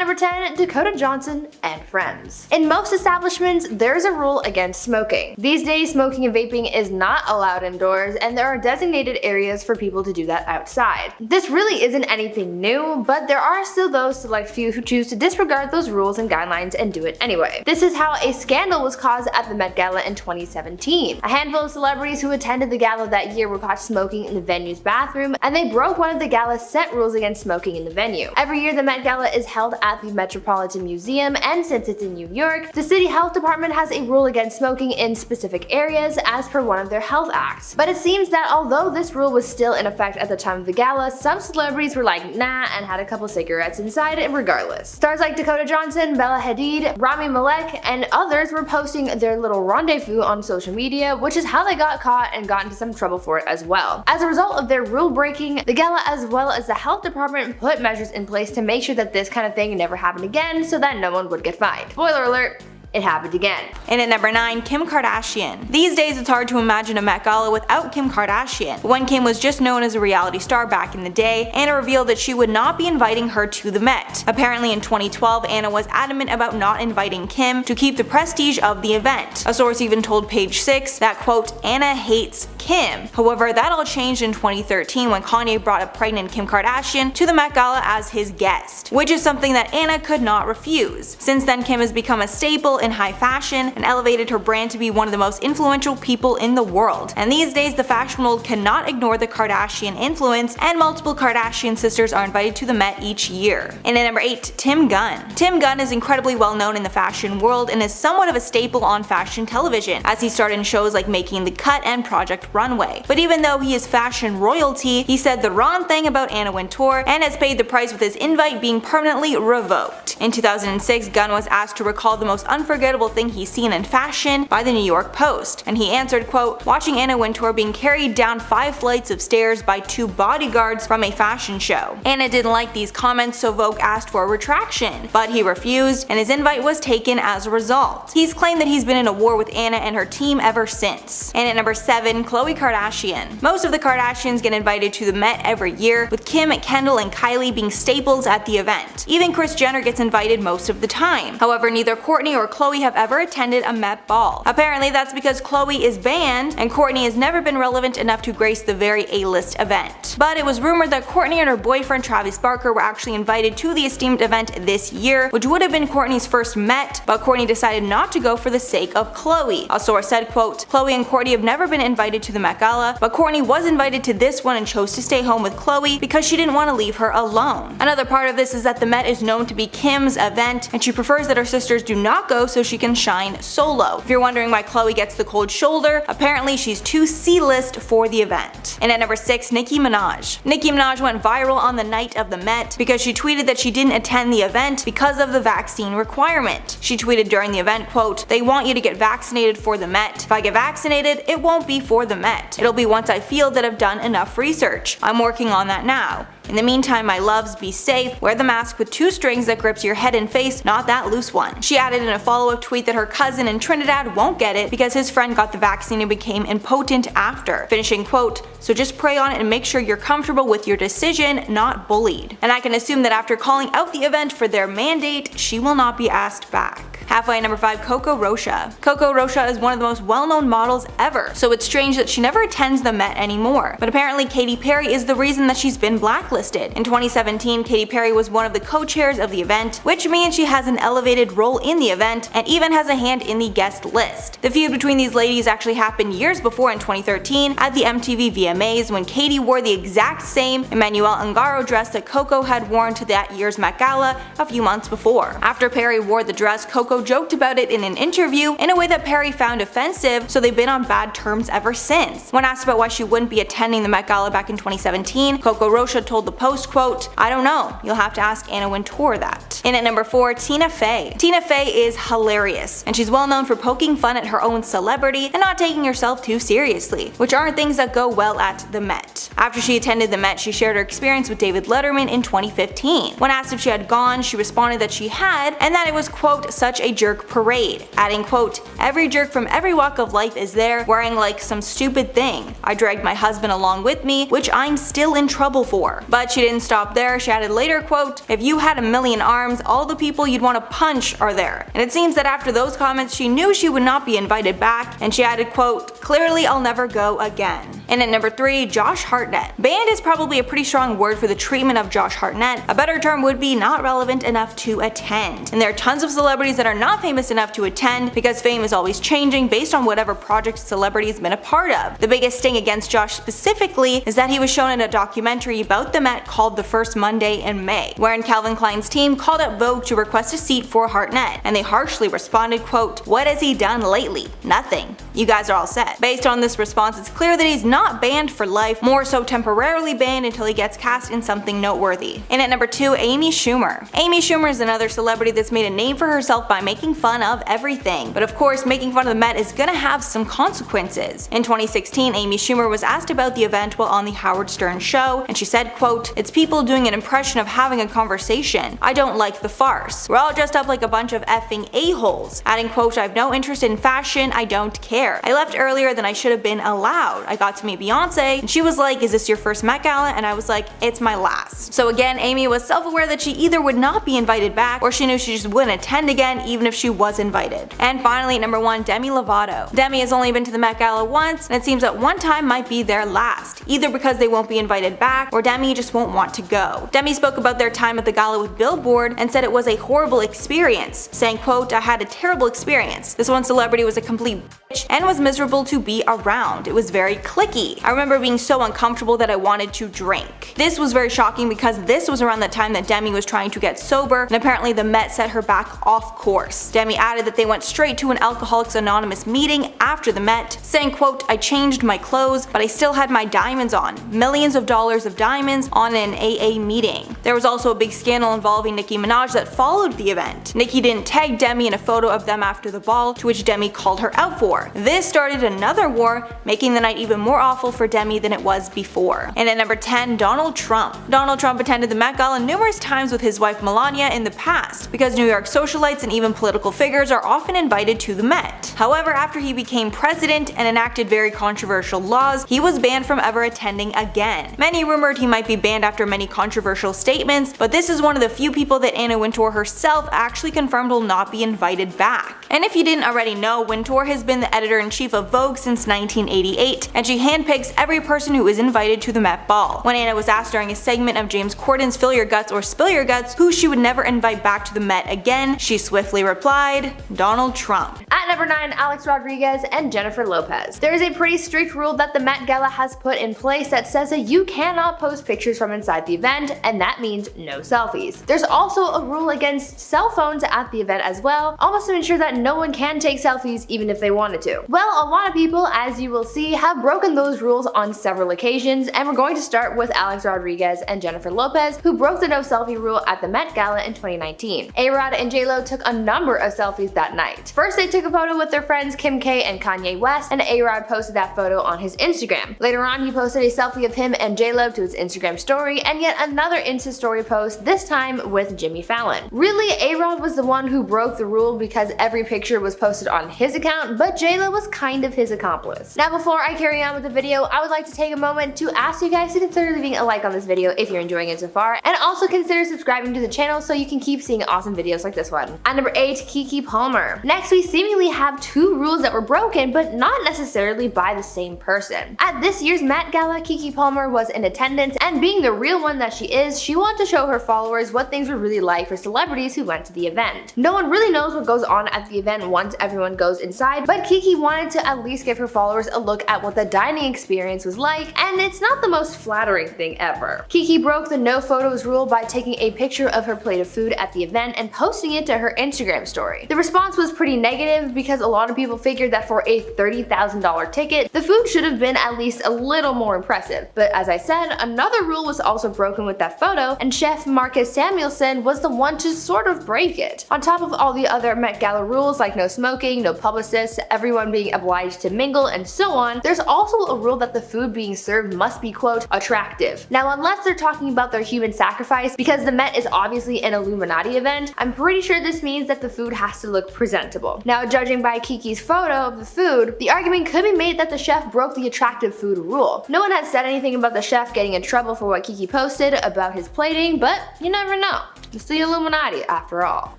number 10, Dakota Johnson and friends. In most establishments, there's a rule against smoking. These days, smoking and vaping is not allowed indoors, and there are designated areas for people to do that outside. This really isn't anything new, but there are still those select few who choose to disregard those rules and guidelines and do it anyway. This is how a scandal was caused at the Met Gala in 2017. A handful of celebrities who attended the gala that year were caught smoking in the venue's bathroom, and they broke one of the gala's set rules against smoking in the venue. Every year, the Met Gala is held at the Metropolitan Museum, and since it's in New York, the city health department has a rule against smoking in specific areas as per one of their health acts. But it seems that although this rule was still in effect at the time of the gala, some celebrities were like nah and had a couple cigarettes inside it regardless. Stars like Dakota Johnson, Bella Hadid, Rami Malek, and others were posting their little rendezvous on social media, which is how they got caught and got into some trouble for it as well. As a result of their rule breaking, the gala as well as the health department put measures in place to make sure that this kind of thing never happened again so that no one would get fined. Spoiler alert, it happened again. And at number 9, Kim Kardashian. These days it's hard to imagine a Met Gala without Kim Kardashian. When Kim was just known as a reality star back in the day, Anna revealed that she would not be inviting her to the Met. Apparently in 2012, Anna was adamant about not inviting Kim to keep the prestige of the event. A source even told Page 6 that, quote, Anna hates Kim. However, that all changed in 2013 when Kanye brought a pregnant Kim Kardashian to the Met Gala as his guest, which is something that Anna could not refuse. Since then, Kim has become a staple in high fashion and elevated her brand to be one of the most influential people in the world. And these days, the fashion world cannot ignore the Kardashian influence, and multiple Kardashian sisters are invited to the Met each year. And at number 8, Tim Gunn. Tim Gunn is incredibly well known in the fashion world and is somewhat of a staple on fashion television, as he starred in shows like Making the Cut and Project Runway. But even though he is fashion royalty, he said the wrong thing about Anna Wintour and has paid the price with his invite being permanently revoked. In 2006, Gunn was asked to recall the most unforgettable thing he's seen in fashion by the New York Post, and he answered, quote, watching Anna Wintour being carried down 5 flights of stairs by 2 bodyguards from a fashion show. Anna didn't like these comments, so Vogue asked for a retraction, but he refused, and his invite was taken as a result. He's claimed that he's been in a war with Anna and her team ever since. And at number 7, Khloe Kardashian. Most of the Kardashians get invited to the Met every year, with Kim, Kendall, and Kylie being staples at the event. Even Kris Jenner gets invited most of the time. However, neither Kourtney or Khloe have ever attended a Met ball. Apparently that's because Khloe is banned and Kourtney has never been relevant enough to grace the very A-list event. But it was rumored that Kourtney and her boyfriend Travis Barker were actually invited to the esteemed event this year, which would have been Kourtney's first Met, but Kourtney decided not to go for the sake of Khloe. A source said, quote, Khloe and Kourtney have never been invited to the Met Gala, but Kourtney was invited to this one and chose to stay home with Khloe because she didn't want to leave her alone. Another part of this is that the Met is known to be Kim's event, and she prefers that her sisters do not go so she can shine solo. If you're wondering why Khloe gets the cold shoulder, apparently she's too C-list for the event. And at number 6, Nicki Minaj. Nicki Minaj went viral on the night of the Met because she tweeted that she didn't attend the event because of the vaccine requirement. She tweeted during the event, quote, they want you to get vaccinated for the Met. If I get vaccinated, it won't be for the Met. It'll be once I feel that I've done enough research. I'm working on that now. In the meantime, my loves, be safe, wear the mask with 2 strings that grips your head and face, not that loose one. She added in a follow-up tweet that her cousin in Trinidad won't get it because his friend got the vaccine and became impotent after, finishing, quote, so just pray on it and make sure you're comfortable with your decision, not bullied. And I can assume that after calling out the event for their mandate, she will not be asked back. Halfway at number 5, Coco Rocha. Coco Rocha is one of the most well-known models ever, so it's strange that she never attends the Met anymore. But apparently Katy Perry is the reason that she's been blacklisted. In 2017, Katy Perry was one of the co-chairs of the event, which means she has an elevated role in the event and even has a hand in the guest list. The feud between these ladies actually happened years before in 2013 at the MTV VMAs when Katy wore the exact same Emmanuel Ungaro dress that Coco had worn to that year's Met Gala a few months before. After Perry wore the dress, Coco joked about it in an interview in a way that Perry found offensive, so they've been on bad terms ever since. When asked about why she wouldn't be attending the Met Gala back in 2017, Coco Rocha told the Post, quote, I don't know, you'll have to ask Anna Wintour that. And at number 4, Tina Fey. Tina Fey is hilarious, and she's well known for poking fun at her own celebrity and not taking herself too seriously, which aren't things that go well at the Met. After she attended the Met, she shared her experience with David Letterman in 2015. When asked if she had gone, she responded that she had, and that it was, quote, such a jerk parade, adding, quote, every jerk from every walk of life is there, wearing like some stupid thing. I dragged my husband along with me, which I'm still in trouble for. But she didn't stop there. She added later, quote, "If you had a million arms, all the people you'd want to punch are there." And it seems that after those comments, she knew she would not be invited back, and she added, quote, "Clearly I'll never go again." And at number 3, Josh Hartnett. Banned is probably a pretty strong word for the treatment of Josh Hartnett. A better term would be not relevant enough to attend. And there are tons of celebrities that are not famous enough to attend because fame is always changing based on whatever project celebrity has been a part of. The biggest sting against Josh specifically is that he was shown in a documentary about the Met called The First Monday in May, wherein Calvin Klein's team called up Vogue to request a seat for Hartnett, and they harshly responded, quote, "What has he done lately? Nothing. You guys are all set." Based on this response, it's clear that he's not banned for life, more so temporarily banned until he gets cast in something noteworthy. And at number 2, Amy Schumer. Amy Schumer is another celebrity that's made a name for herself by making fun of everything. But of course, making fun of the Met is gonna have some consequences. In 2016, Amy Schumer was asked about the event while on the Howard Stern show, and she said, quote, "It's people doing an impression of having a conversation. I don't like the farce. We're all dressed up like a bunch of effing a-holes." Adding, quote, "I have no interest in fashion. I don't care. I left earlier than I should have been allowed. I got to meet Beyonce, and she was like, 'Is this your first Met Gala?' And I was like, 'It's my last.'" So again, Amy was self-aware that she either would not be invited back, or she knew she just wouldn't attend again even if she was invited. And finally, number 1, Demi Lovato. Demi has only been to the Met Gala once, and it seems that one time might be their last, either because they won't be invited back, or Demi just won't want to go. Demi spoke about their time at the gala with Billboard and said it was a horrible experience, saying, quote, "I had a terrible experience. This one celebrity was a complete bitch and was miserable to be around. It was very cliquey. I remember being so uncomfortable that I wanted to drink." This was very shocking because this was around the time that Demi was trying to get sober, and apparently the Met set her back off course. Demi added that they went straight to an Alcoholics Anonymous meeting after the Met, saying, quote, "I changed my clothes, but I still had my diamonds on. Millions of dollars of diamonds on an AA meeting." There was also a big scandal involving Nicki Minaj that followed the event. Nicki didn't tag Demi in a photo of them after the ball, to which Demi called her out for. This started another war, making the night even more awful for Demi than it was before. And at number 10, Donald Trump. Donald Trump attended the Met Gala numerous times with his wife Melania in the past, because New York socialites and even political figures are often invited to the Met. However, after he became president and enacted very controversial laws, he was banned from ever attending again. Many rumored he might be banned after many controversial statements, but this is one of the few people that Anna Wintour herself actually confirmed will not be invited back. And if you didn't already know, Wintour has been the editor-in-chief of Vogue since 1988, and she handpicks every person who is invited to the Met Ball. When Anna was asked during a segment of James Corden's Fill Your Guts or Spill Your Guts who she would never invite back to the Met again, she swiftly replied, Donald Trump. At number 9, Alex Rodriguez and Jennifer Lopez. There is a pretty strict rule that the Met Gala has put in place that says that you cannot post pictures from inside the event, and that means no selfies. There's also a rule against cell phones at the event as well, almost to ensure that no one can take selfies even if they wanted to. Well, a lot of people, as you will see, have broken those rules on several occasions, and we're going to start with Alex Rodriguez and Jennifer Lopez, who broke the no selfie rule at the Met Gala in 2019. A-Rod and J-Lo took a number of selfies that night. First, they took a photo with their friends Kim K and Kanye West, and A-Rod posted that photo on his Instagram. Later on, he posted a selfie of him and J-Lo to his Instagram story, and yet another Insta story post, this time with Jimmy Fallon. Really, A-Rod was the one who broke the rule because every picture was posted on his account, but J-Lo was kind of his accomplice. Now, before I carry on with the video, I would like to take a moment to ask you guys to consider leaving a like on this video if you're enjoying it so far, and also consider subscribing to the channel so you can keep seeing awesome videos like this one. At number 8, Keke Palmer. Next, we seemingly have two rules that were broken, but not necessarily by the same person. At this year's Met Gala, Keke Palmer was in attendance, and being the real one that she is, she wanted to show her followers what things were really like for celebrities who went to the event. No one really knows what goes on at the event once everyone goes inside, but Keke wanted to at least give her followers a look at what the dining experience was like, and it's not the most flattering thing ever. Keke broke the no photos rule by taking a picture of her plate of food at the event and posting it to her Instagram story. The response was pretty negative because a lot of people figured that for a $30,000 ticket, the food should have been at least a little more impressive. But as I said, another rule was also broken with that photo, and chef Marcus Samuelsson was the one to sort of break it. On top of all the other Met Gala rules like no smoking, no publicists, everyone being obliged to mingle, and so on, there's also a rule that the food being served must be, quote, attractive. Now, unless they're talking about their human sacrifice, because the Met is obviously an Illuminati event, I'm pretty sure this means that the food has to look presentable. Now, judging judging by Kiki's photo of the food, the argument could be made that the chef broke the attractive food rule. No one has said anything about the chef getting in trouble for what Kiki posted about his plating, but you never know. It's the Illuminati after all.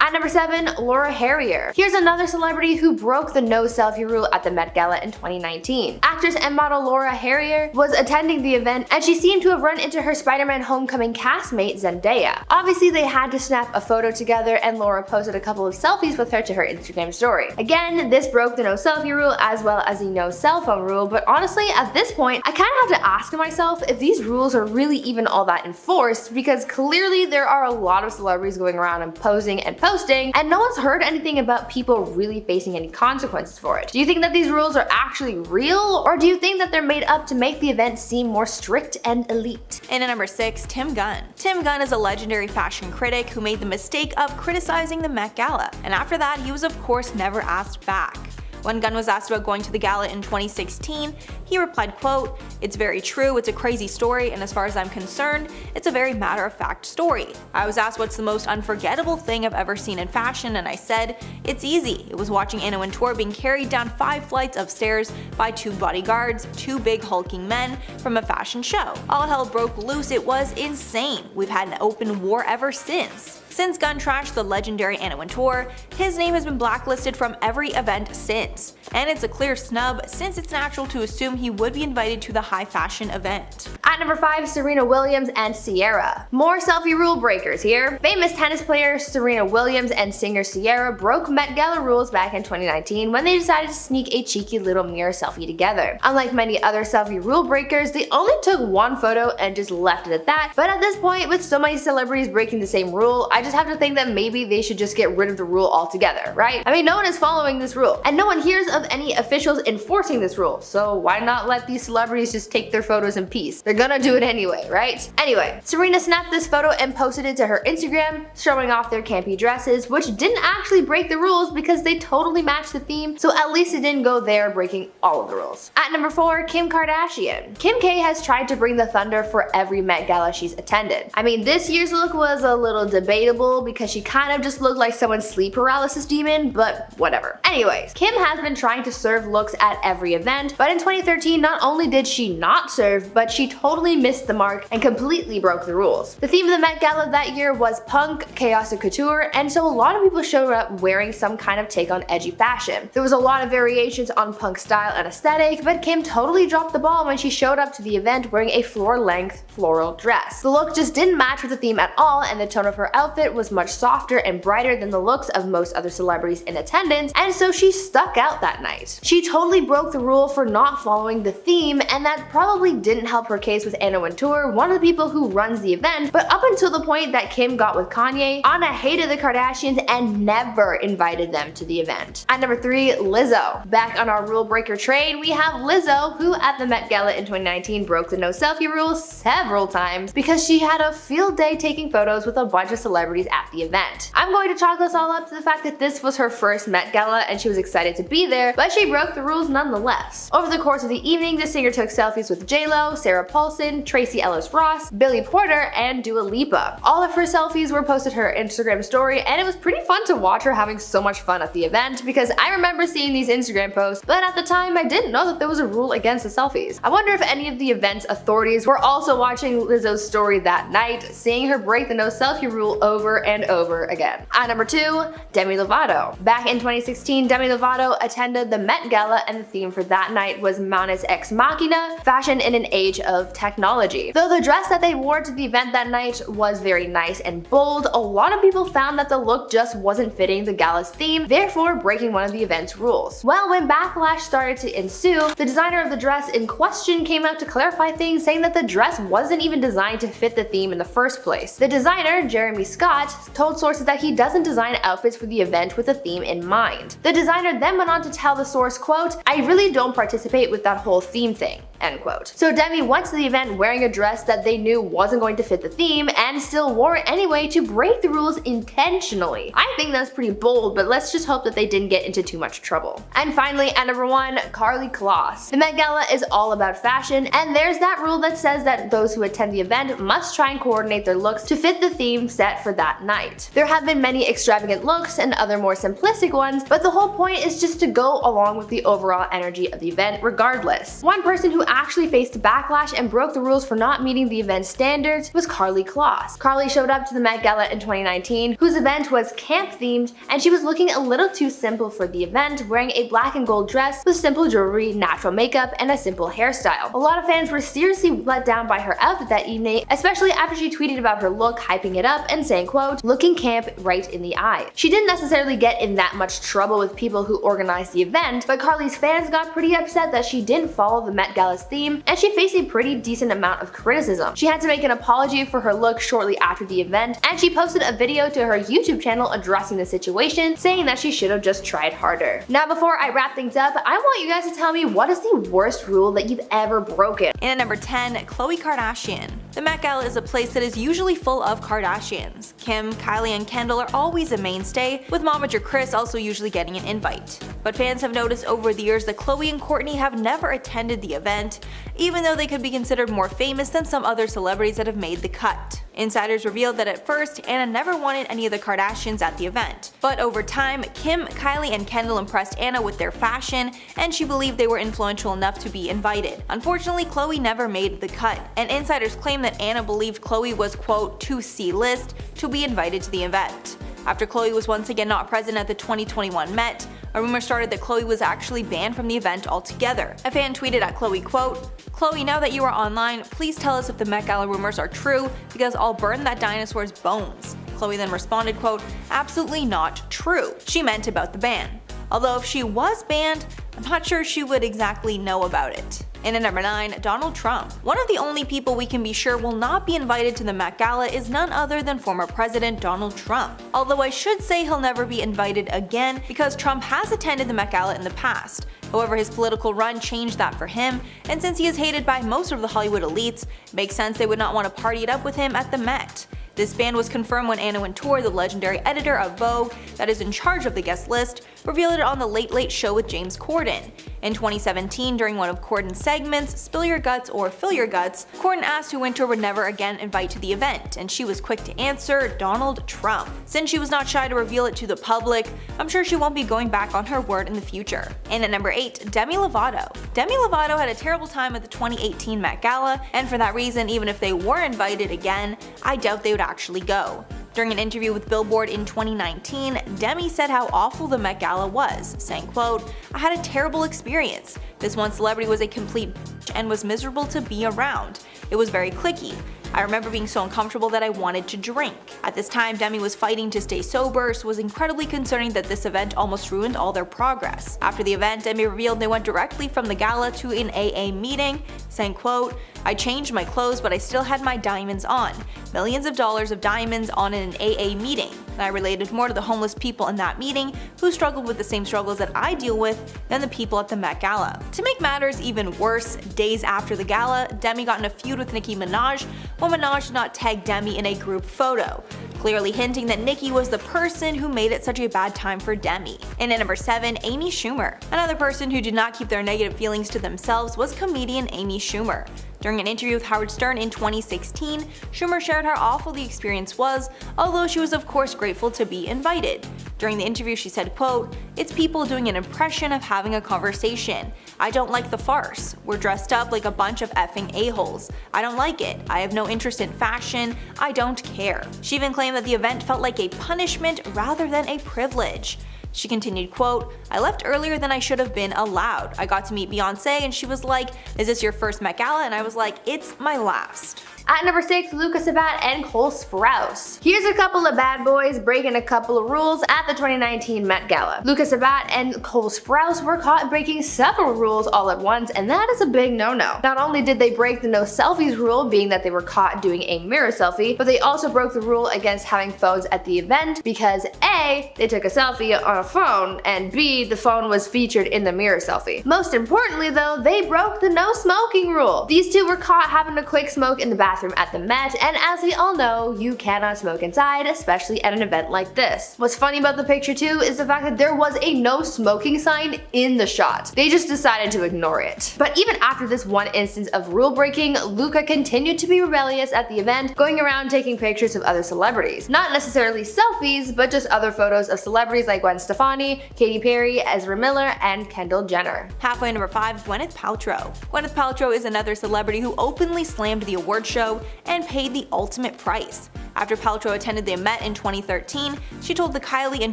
At number 7, Laura Harrier. Here's another celebrity who broke the no selfie rule at the Met Gala in 2019. Actress and model Laura Harrier was attending the event and she seemed to have run into her Spider-Man Homecoming castmate Zendaya. Obviously they had to snap a photo together and Laura posted a couple of selfies with her to her Instagram story. Again, this broke the no selfie rule as well as the no cell phone rule, but honestly at this point I kind of have to ask myself if these rules are really even all that enforced, because clearly there are a lot of celebrities going around and posing and posting, and no one's heard anything about people really facing any consequences for it. Do you think that these rules are actually real, or do you think that they're made up to make the event seem more strict and elite? And at number 6, Tim Gunn. Tim Gunn is a legendary fashion critic who made the mistake of criticizing the Met Gala, and after that he was of course never asked back. When Gunn was asked about going to the gala in 2016, he replied, quote, "It's very true, it's a crazy story, and as far as I'm concerned, it's a very matter-of-fact story. I was asked what's the most unforgettable thing I've ever seen in fashion, and I said, it's easy. It was watching Anna Wintour being carried down 5 flights of stairs by 2 bodyguards, 2 big hulking men from a fashion show. All hell broke loose, it was insane. We've had an open war ever since." Since Gunn trashed the legendary Anna Wintour, his name has been blacklisted from every event since. And it's a clear snub since it's natural to assume he would be invited to the high fashion event. At number 5, Serena Williams and Ciara. More selfie rule breakers here. Famous tennis player Serena Williams and singer Ciara broke Met Gala rules back in 2019 when they decided to sneak a cheeky little mirror selfie together. Unlike many other selfie rule breakers, they only took one photo and just left it at that, but at this point, with so many celebrities breaking the same rule, I just have to think that maybe they should just get rid of the rule altogether, right? I mean, no one is following this rule, and no one hears of any officials enforcing this rule, so why not let these celebrities just take their photos in peace? They're gonna do it anyway, right? Anyway, Serena snapped this photo and posted it to her Instagram, showing off their campy dresses, which didn't actually break the rules because they totally matched the theme, so at least it didn't go there breaking all of the rules. At number 4, Kim Kardashian. Kim K has tried to bring the thunder for every Met Gala she's attended. I mean, this year's look was a little debatable because she kind of just looked like someone's sleep paralysis demon, but whatever. Anyways, Kim has been trying to serve looks at every event, but in 2013 not only did she not serve, but she totally missed the mark and completely broke the rules. The theme of the Met Gala that year was punk, chaos, and couture, and so a lot of people showed up wearing some kind of take on edgy fashion. There was a lot of variations on punk style and aesthetic, but Kim totally dropped the ball when she showed up to the event wearing a floor-length floral dress. The look just didn't match with the theme at all, and the tone of her outfit was much softer and brighter than the looks of most other celebrities in attendance, and so she stuck out that night. She totally broke the rule for not following the theme, and that probably didn't help her case with Anna Wintour, one of the people who runs the event, but up until the point that Kim got with Kanye, Anna hated the Kardashians and never invited them to the event. At number 3, Lizzo. Back on our rule breaker train, we have Lizzo, who at the Met Gala in 2019 broke the no selfie rule several times because she had a field day taking photos with a bunch of celebrities at the event. I'm going to chalk this all up to the fact that this was her first Met Gala and she was excited to be there, but she broke the rules nonetheless. Over the course of the evening, the singer took selfies with J-Lo, Sarah Paulson, Tracy Ellis Ross, Billy Porter, and Dua Lipa. All of her selfies were posted to her Instagram story, and it was pretty fun to watch her having so much fun at the event because I remember seeing these Instagram posts, but at the time I didn't know that there was a rule against the selfies. I wonder if any of the event's authorities were also watching Lizzo's story that night, seeing her break the no selfie rule over and over again. At number 2, Demi Lovato. Back in 2016, Demi Lovato attended the Met Gala and the theme for that night was Manus Ex Machina, fashion in an age of technology. Though the dress that they wore to the event that night was very nice and bold, a lot of people found that the look just wasn't fitting the gala's theme, therefore breaking one of the event's rules. Well, when backlash started to ensue, the designer of the dress in question came out to clarify things, saying that the dress wasn't even designed to fit the theme in the first place. The designer, Jeremy Scott, told sources that he doesn't design outfits for the event with a theme in mind. The designer then went on to tell the source, quote, "I really don't participate with that whole theme thing. end quote. So Demi went to the event wearing a dress that they knew wasn't going to fit the theme and still wore it anyway to break the rules intentionally. I think that's pretty bold, but let's just hope that they didn't get into too much trouble. And finally, at number 1, Karlie Kloss. The Met Gala is all about fashion, and there's that rule that says that those who attend the event must try and coordinate their looks to fit the theme set for that night. There have been many extravagant looks and other more simplistic ones, but the whole point is just to go along with the overall energy of the event regardless. One person who actually faced backlash and broke the rules for not meeting the event standards was Karlie Kloss. Karlie showed up to the Met Gala in 2019, whose event was camp themed, and she was looking a little too simple for the event, wearing a black and gold dress with simple jewelry, natural makeup, and a simple hairstyle. A lot of fans were seriously let down by her outfit that evening, especially after she tweeted about her look, hyping it up and saying, quote, "looking camp right in the eye." She didn't necessarily get in that much trouble with people who organized the event, but Karlie's fans got pretty upset that she didn't follow the Met Gala's theme, and she faced a pretty decent amount of criticism. She had to make an apology for her look shortly after the event, and she posted a video to her YouTube channel addressing the situation, saying that she should have just tried harder. Now before I wrap things up, I want you guys to tell me what is the worst rule that you've ever broken. And at number 10, Khloe Kardashian. The Met Gala is a place that is usually full of Kardashians. Kim, Kylie, and Kendall are always a mainstay, with momager Kris also usually getting an invite. But fans have noticed over the years that Khloe and Kourtney have never attended the event, even though they could be considered more famous than some other celebrities that have made the cut. Insiders revealed that at first, Anna never wanted any of the Kardashians at the event. But over time, Kim, Kylie, and Kendall impressed Anna with their fashion, and she believed they were influential enough to be invited. Unfortunately, Khloe never made the cut, and insiders claim that Anna believed Khloe was, quote, too C-list to be invited to the event. After Khloe was once again not present at the 2021 Met, a rumor started that Khloe was actually banned from the event altogether. A fan tweeted at Khloe, quote, "Khloe, now that you are online, please tell us if the Met Gala rumors are true, because I'll burn that dinosaur's bones." Khloe then responded, quote, "Absolutely not true." She meant about the ban. Although if she was banned, I'm not sure she would exactly know about it. And at number 9, Donald Trump. One of the only people we can be sure will not be invited to the Met Gala is none other than former President Donald Trump. Although I should say he'll never be invited again, because Trump has attended the Met Gala in the past. However, his political run changed that for him, and since he is hated by most of the Hollywood elites, it makes sense they would not want to party it up with him at the Met. This ban was confirmed when Anna Wintour, the legendary editor of Vogue that is in charge of the guest list, revealed it on The Late Late Show with James Corden. In 2017, during one of Corden's segments, Spill Your Guts or Fill Your Guts, Corden asked who Wintour would never again invite to the event, and she was quick to answer, Donald Trump. Since she was not shy to reveal it to the public, I'm sure she won't be going back on her word in the future. And at number 8, Demi Lovato. Demi Lovato had a terrible time at the 2018 Met Gala, and for that reason, even if they were invited again, I doubt they would actually go. During an interview with Billboard in 2019, Demi said how awful the Met Gala was, saying, quote, "I had a terrible experience. This one celebrity was a complete bitch and was miserable to be around. It was very cliquey. I remember being so uncomfortable that I wanted to drink." At this time, Demi was fighting to stay sober, so it was incredibly concerning that this event almost ruined all their progress. After the event, Demi revealed they went directly from the gala to an AA meeting, saying, quote, "I changed my clothes, but I still had my diamonds on. Millions of dollars of diamonds on in an AA meeting. And I related more to the homeless people in that meeting who struggled with the same struggles that I deal with than the people at the Met Gala." To make matters even worse, days after the gala, Demi got in a feud with Nicki Minaj when Minaj did not tag Demi in a group photo, clearly hinting that Nicki was the person who made it such a bad time for Demi. And at number 7, Amy Schumer. Another person who did not keep their negative feelings to themselves was comedian Amy Schumer. During an interview with Howard Stern in 2016, Schumer shared how awful the experience was, although she was of course grateful to be invited. During the interview she said, quote, "It's people doing an impression of having a conversation. I don't like the farce. We're dressed up like a bunch of effing a-holes. I don't like it. I have no interest in fashion. I don't care." She even claimed that the event felt like a punishment rather than a privilege. She continued, quote, "I left earlier than I should have been allowed. I got to meet Beyonce and she was like, 'Is this your first Met Gala?' And I was like, 'It's my last.'" At number 6, Luka Sabat and Cole Sprouse. Here's a couple of bad boys breaking a couple of rules at the 2019 Met Gala. Luka Sabat and Cole Sprouse were caught breaking several rules all at once, and that is a big no-no. Not only did they break the no selfies rule, being that they were caught doing a mirror selfie, but they also broke the rule against having phones at the event because A, they took a selfie on a phone, and B, the phone was featured in the mirror selfie. Most importantly though, they broke the no smoking rule. These two were caught having a quick smoke in the bathroom at the Met, and as we all know, you cannot smoke inside, especially at an event like this. What's funny about the picture too is the fact that there was a no smoking sign in the shot. They just decided to ignore it. But even after this one instance of rule breaking, Luka continued to be rebellious at the event, going around taking pictures of other celebrities. Not necessarily selfies, but just other photos of celebrities like Gwen Stefani, Katy Perry, Ezra Miller, and Kendall Jenner. Halfway number 5, Gwyneth Paltrow. Gwyneth Paltrow is another celebrity who openly slammed the award show and paid the ultimate price. After Paltrow attended the Met in 2013, she told the Kylie and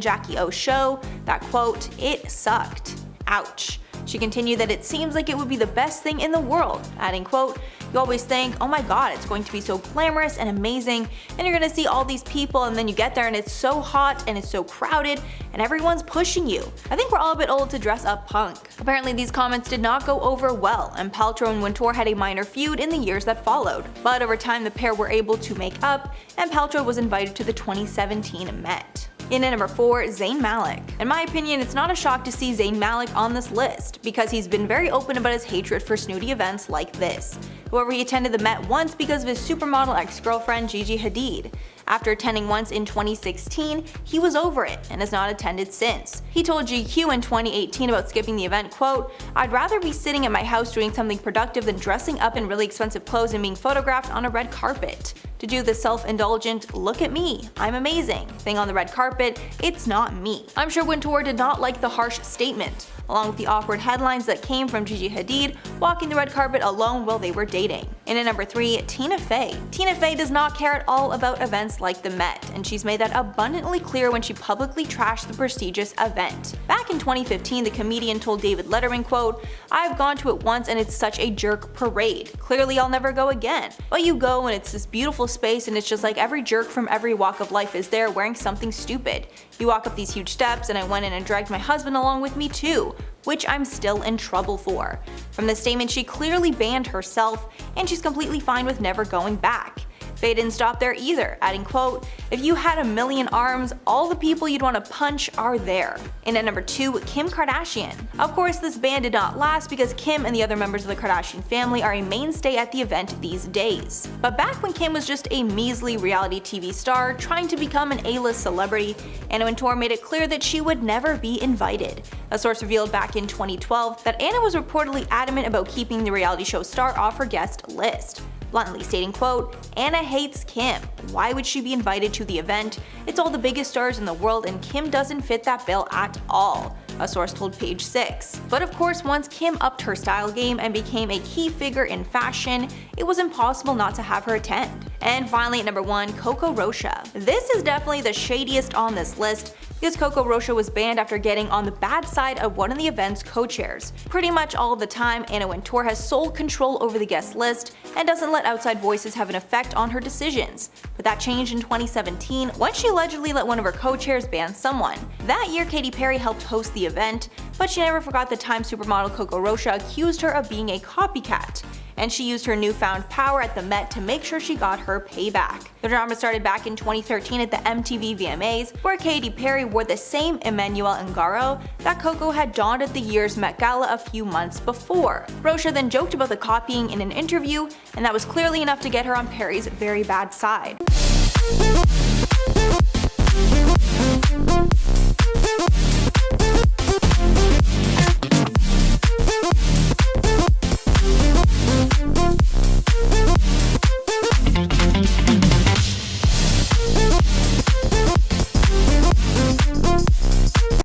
Jackie O show that, quote, "It sucked. Ouch." She continued that it seems like it would be the best thing in the world, adding, quote, "You always think, oh my god, it's going to be so glamorous and amazing, and you're gonna see all these people, and then you get there and it's so hot and it's so crowded and everyone's pushing you. I think we're all a bit old to dress up punk." Apparently these comments did not go over well, and Paltrow and Wintour had a minor feud in the years that followed. But over time the pair were able to make up, and Paltrow was invited to the 2017 Met. In at number 4, Zayn Malik. In my opinion, it's not a shock to see Zayn Malik on this list, because he's been very open about his hatred for snooty events like this. However, he attended the Met once because of his supermodel ex-girlfriend Gigi Hadid. After attending once in 2016, he was over it and has not attended since. He told GQ in 2018 about skipping the event, quote, "I'd rather be sitting at my house doing something productive than dressing up in really expensive clothes and being photographed on a red carpet. To do the self-indulgent, look at me, I'm amazing thing on the red carpet, it's not me." I'm sure Wintour did not like the harsh statement, along with the awkward headlines that came from Gigi Hadid walking the red carpet alone while they were dating. In at number 3, Tina Fey. Tina Fey does not care at all about events like the Met, and she's made that abundantly clear when she publicly trashed the prestigious event. Back in 2015, the comedian told David Letterman, quote, "I've gone to it once and it's such a jerk parade. Clearly I'll never go again. But you go and it's this beautiful space and it's just like every jerk from every walk of life is there wearing something stupid. You walk up these huge steps and I went in and dragged my husband along with me too, which I'm still in trouble for." From this statement, she clearly banned herself, and she's completely fine with never going back. Fey didn't stop there either, adding, quote, "If you had a million arms, all the people you'd want to punch are there." In at number 2, Kim Kardashian. Of course, this ban did not last because Kim and the other members of the Kardashian family are a mainstay at the event these days. But back when Kim was just a measly reality TV star trying to become an A-list celebrity, Anna Wintour made it clear that she would never be invited. A source revealed back in 2012 that Anna was reportedly adamant about keeping the reality show star off her guest list, bluntly stating, quote, "Anna hates Kim. Why would she be invited to the event? It's all the biggest stars in the world and Kim doesn't fit that bill at all," a source told Page 6. But of course, once Kim upped her style game and became a key figure in fashion, it was impossible not to have her attend. And finally at number 1, Coco Rocha. This is definitely the shadiest on this list, because Coco Rocha was banned after getting on the bad side of one of the event's co-chairs. Pretty much all of the time, Anna Wintour has sole control over the guest list and doesn't let outside voices have an effect on her decisions. But that changed in 2017 when she allegedly let one of her co-chairs ban someone. That year, Katy Perry helped host the event, but she never forgot the time supermodel Coco Rocha accused her of being a copycat, and she used her newfound power at the Met to make sure she got her payback. The drama started back in 2013 at the MTV VMAs, where Katy Perry wore the same Emmanuel Ungaro that Coco had donned at the year's Met Gala a few months before. Rocha then joked about the copying in an interview, and that was clearly enough to get her on Perry's very bad side.